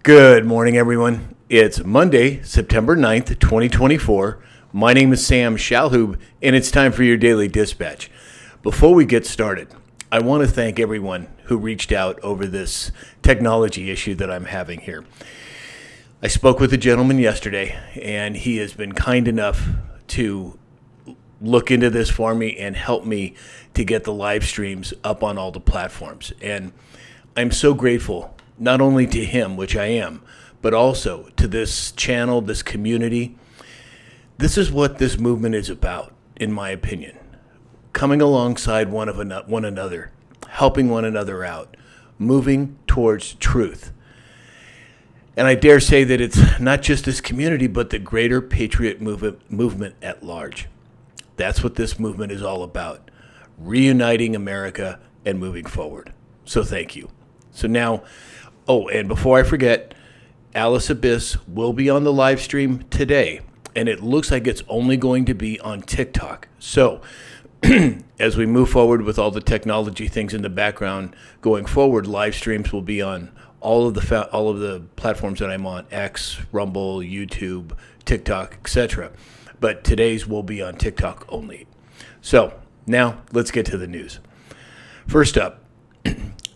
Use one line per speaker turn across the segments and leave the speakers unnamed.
Good morning, everyone. It's Monday, September 9th, 2024. My name is Sam Shalhoub, and it's time for your Daily Dispatch. Before we get started, I want to thank everyone who reached out over this technology issue that I'm having here. I spoke with a gentleman yesterday, and he has been kind enough to look into this for me and help me to get the live streams up on all the platforms. And I'm so grateful, not only to him, which I am, but also to this channel, this community. This is what this movement is about, in my opinion. Coming alongside one another, helping one another out, moving towards truth. And I dare say that it's not just this community, but the greater patriot movement at large. That's what this movement is all about, reuniting America and moving forward. So thank you. So now, and before I forget, Alice Abyss will be on the live stream today, and it looks like it's only going to be on TikTok. So as we move forward with all the technology things in the background going forward, live streams will be on all of the platforms that I'm on: X, Rumble, YouTube, TikTok, etc. But today's will be on TikTok only. So now let's get to the news. First up,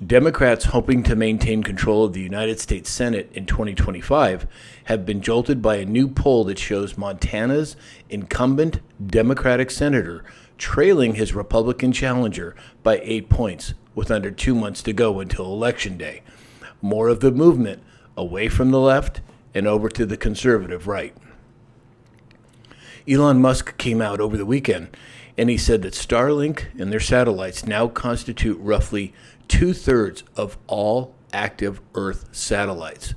Democrats hoping to maintain control of the United States Senate in 2025 have been jolted by a new poll that shows Montana's incumbent Democratic senator trailing his Republican challenger by 8 points with under 2 months to go until Election Day. More of the movement away from the left and over to the conservative right. Elon Musk came out over the weekend and he said that Starlink and their satellites now constitute roughly 2/3 of all active Earth satellites.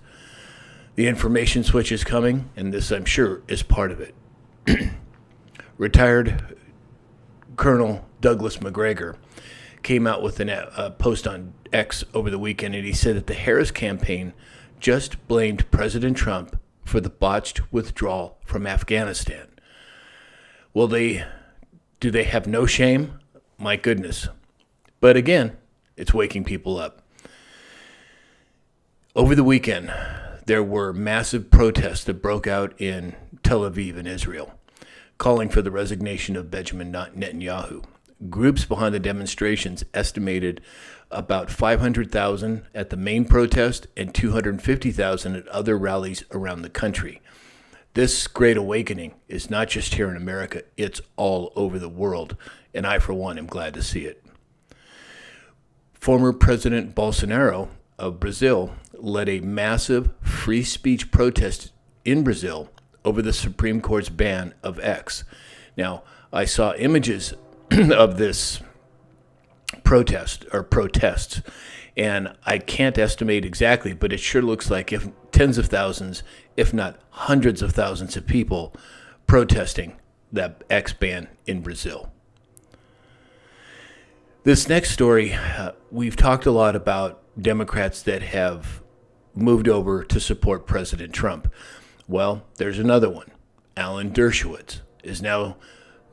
The information switch is coming, and this, I'm sure, is part of it. Retired Colonel Douglas McGregor came out with a post on X over the weekend, and he said that the Harris campaign just blamed President Trump for the botched withdrawal from Afghanistan. Well, do they have no shame? My goodness. But again, it's waking people up. Over the weekend, there were massive protests that broke out in Tel Aviv in Israel, calling for the resignation of Benjamin Netanyahu. Groups behind the demonstrations estimated about 500,000 at the main protest and 250,000 at other rallies around the country. This great awakening is not just here in America, it's all over the world, and I, for one, am glad to see it. Former President Bolsonaro of Brazil led a massive free speech protest in Brazil over the Supreme Court's ban of X. Now, I saw images of this protests, and I can't estimate exactly, but it sure looks like if tens of thousands, if not hundreds of thousands of people protesting that X ban in Brazil. This next story, we've talked a lot about Democrats that have moved over to support President Trump. Well, there's another one. Alan Dershowitz is now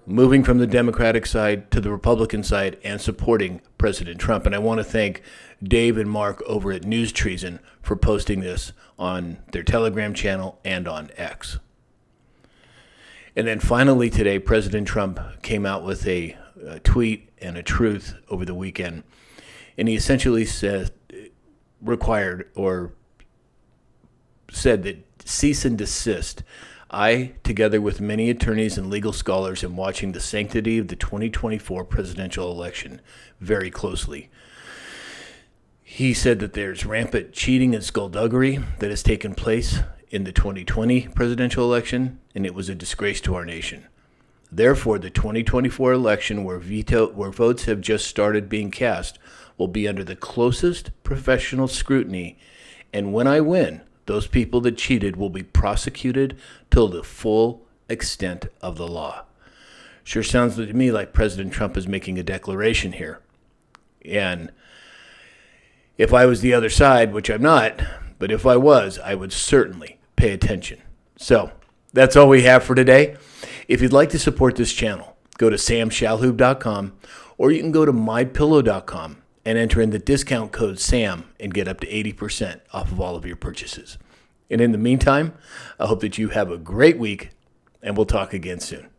moving from the Democratic side to the Republican side and supporting President Trump. And I want to thank Dave and Mark over at News Treason for posting this on their Telegram channel and on X. And then finally today, President Trump came out with a tweet and a truth over the weekend. And he essentially said that cease and desist. I, together with many attorneys and legal scholars, am watching the sanctity of the 2024 presidential election very closely. He said that there's rampant cheating and skullduggery that has taken place in the 2020 presidential election, and it was a disgrace to our nation. Therefore, the 2024 election, where votes have just started being cast, will be under the closest professional scrutiny, and when I win, those people that cheated will be prosecuted till the full extent of the law. Sure sounds to me like President Trump is making a declaration here. And if I was the other side, which I'm not, but if I was, I would certainly pay attention. So that's all we have for today. If you'd like to support this channel, go to samshalhoub.com, or you can go to mypillow.com and enter in the discount code SAM and get up to 80% off of all of your purchases. And in the meantime, I hope that you have a great week, and we'll talk again soon.